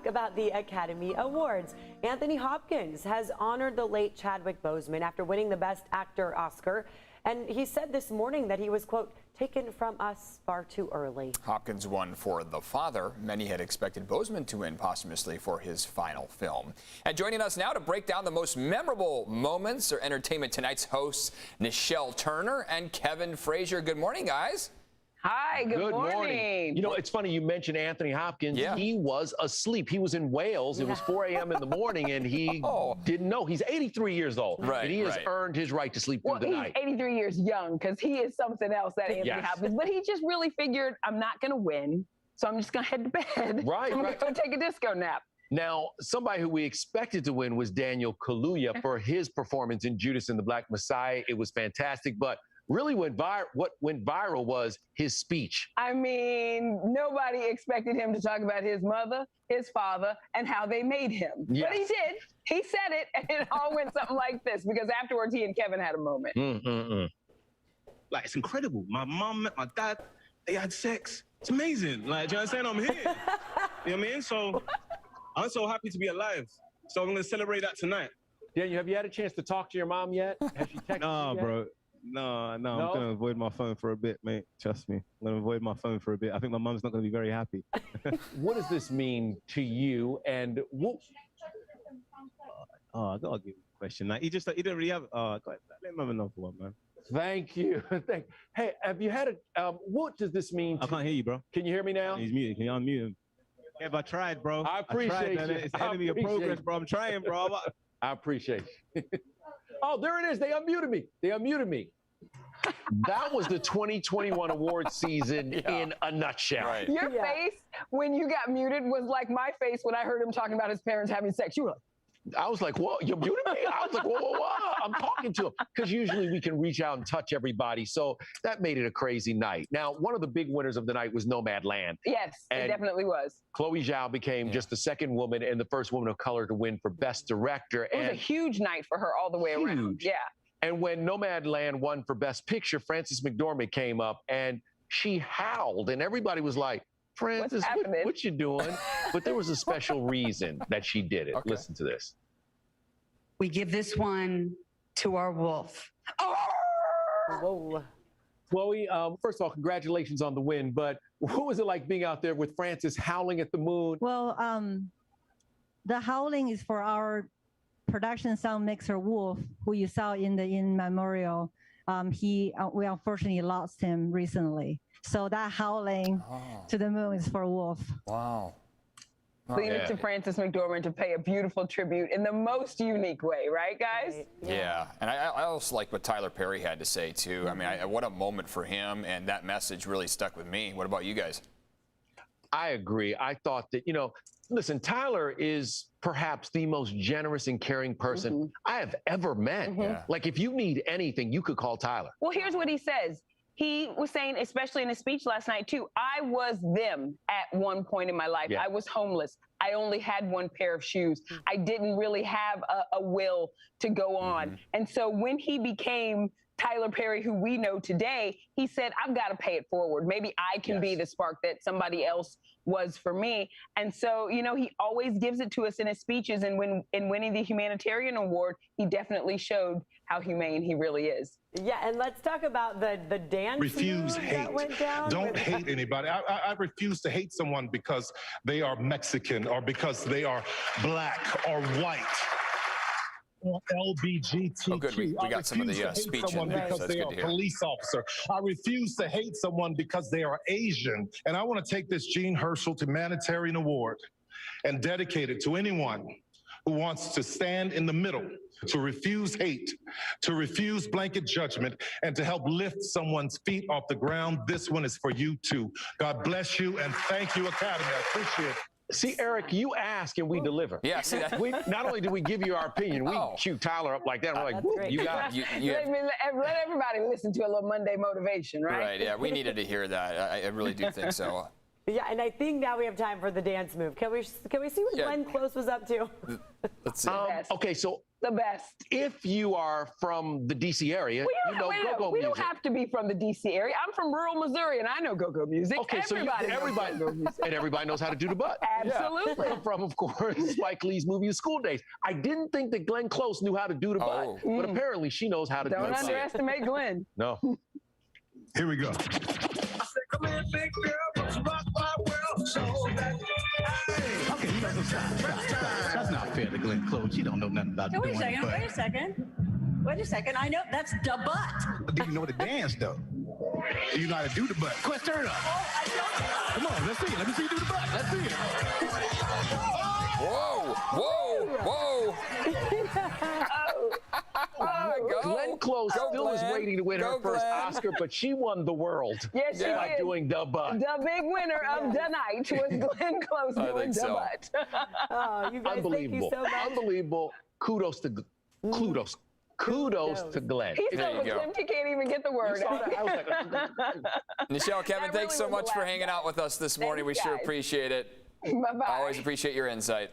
talk about the Academy Awards. Anthony Hopkins has honored the late Chadwick Boseman after winning the Best Actor Oscar. And he said this morning that he was, quote, taken from us far too early. Hopkins won for The Father. Many had expected Boseman to win posthumously for his final film. And joining us now to break down the most memorable moments are Entertainment Tonight's hosts Nischelle Turner and Kevin Frazier. Good morning, guys. Hi, good morning. You know, it's funny you mentioned Anthony Hopkins. Yeah. He was asleep. He was in Wales. It was 4 a.m. in the morning, and he didn't know. He's 83 years old. Right, and he has earned his right to sleep through the night. He's 83 years young because he is something else, that Anthony Hopkins. But he just really figured, I'm not going to win, so I'm just going to head to bed. Right, I'm going to take a disco nap. Now, somebody who we expected to win was Daniel Kaluuya for his performance in Judas and the Black Messiah. It was fantastic, but really what went viral was his speech. I mean, nobody expected him to talk about his mother, his father, and how they made him. Yes. But he did. He said it, and it all went something like this, because afterwards he and Kevin had a moment. Like, it's incredible. My mom met my dad. They had sex. It's amazing. Like, do you understand? I'm here. You know what I mean? So I'm so happy to be alive. So I'm going to celebrate that tonight. Daniel, have you had a chance to talk to your mom yet? Has she texted you yet? Bro. No, I'm going to avoid my phone for a bit, mate. Trust me. I'm going to avoid my phone for a bit. I think my mom's not going to be very happy. What does this mean to you? And what... I got to give you a question. Like, he didn't really have... let him have another one, man. Thank you. Hey, have you had a... what does this mean I can't hear you, bro. Can you hear me now? He's muted. Can you unmute him? Yeah, but I tried, bro. I appreciate you. It's the enemy of progress, bro. I'm trying, bro. I appreciate you. Oh, there it is. They unmuted me. That was the 2021 award season in a nutshell. Right. Your face when you got muted was like my face when I heard him talking about his parents having sex. You were like, I was like, whoa, you muted me? I was like, whoa. I'm talking to him. Because usually we can reach out and touch everybody. So that made it a crazy night. Now, one of the big winners of the night was Nomadland. yes, it definitely was. Chloe Zhao became just the second woman and the first woman of color to win for Best Director. It was a huge night for her all the way around. Yeah. And when Nomadland won for Best Picture, Frances McDormand came up and she howled. And everybody was like, Frances, what you doing? But there was a special reason that she did it. Okay. Listen to this. We give this one to our wolf. Whoa. Chloe, first of all, congratulations on the win. But what was it like being out there with Frances howling at the moon? Well, the howling is for our production sound mixer Wolf, who you saw in the in memorial. We unfortunately lost him recently. So that howling to the moon is for Wolf. Wow. Leave it to Frances McDormand to pay a beautiful tribute in the most unique way, right, guys? Yeah, and I also like what Tyler Perry had to say, too. I mean, what a moment for him, and that message really stuck with me. What about you guys? I agree. I thought that, listen, Tyler is perhaps the most generous and caring person I have ever met. Like, if you need anything, you could call Tyler. Well, here's what he says. He was saying, especially in his speech last night, too, I was them at one point in my life. I was homeless. I only had one pair of shoes. I didn't really have a will to go on. And so when he became Tyler Perry, who we know today, he said, I've got to pay it forward. Maybe I can be the spark that somebody else was for me. And so, he always gives it to us in his speeches. And when in winning the humanitarian award, he definitely showed how humane he really is. Yeah, and let's talk about the dance Refuse move hate. that went down. Don't hate anybody. I refuse to hate someone because they are Mexican or because they are black or white. LBGTQ. Oh, good. We got some of the speech in there, so because they are a police officer. I refuse to hate someone because they are Asian. And I want to take this Jean Herschel Humanitarian Award and dedicate it to anyone who wants to stand in the middle, to refuse hate, to refuse blanket judgment, and to help lift someone's feet off the ground. This one is for you, too. God bless you, and thank you, Academy. I appreciate it. See, Eric, you ask and we deliver. Yeah, see that? Not only do we give you our opinion, we cue Tyler up like that. We're like, whoop, you got it. Let everybody listen to a little Monday motivation, right? Right, yeah, we needed to hear that. I really do think so. Yeah, and I think now we have time for the dance move. Can we see what Glenn Close was up to? Let's see. Okay, so the best. If you are from the D.C. area, you know go-go we music. don't have to be from the D.C. area. I'm from rural Missouri, and I know go-go music. Okay, everybody and everybody knows how to do the butt. Absolutely. Yeah. From, of course, Spike Lee's movie School Days. I didn't think that Glenn Close knew how to do the butt, but apparently she knows how to do the butt. Don't underestimate Glenn. No. Here we go. Okay, stop. That's not fair to Glenn Close. You don't know nothing about Wait a second. I know that's the butt. Do you know the dance, though? Do you know how to do the butt? Quit, turn it up. Come on, let's see it. Let me see you do the butt. Let's see it. Whoa. Glenn Close still is waiting to win her first Oscar, but she won the world. Yes, she by did. doing the butt. The big winner of the night was Glenn Close doing the butt. Oh, you guys, thank you so much. Unbelievable. Kudos to Glenn. He's so clipped he can't even get the word out. Nischelle, Kevin, thanks so much for hanging out with us this morning. We sure appreciate it. Bye-bye. Always appreciate your insight.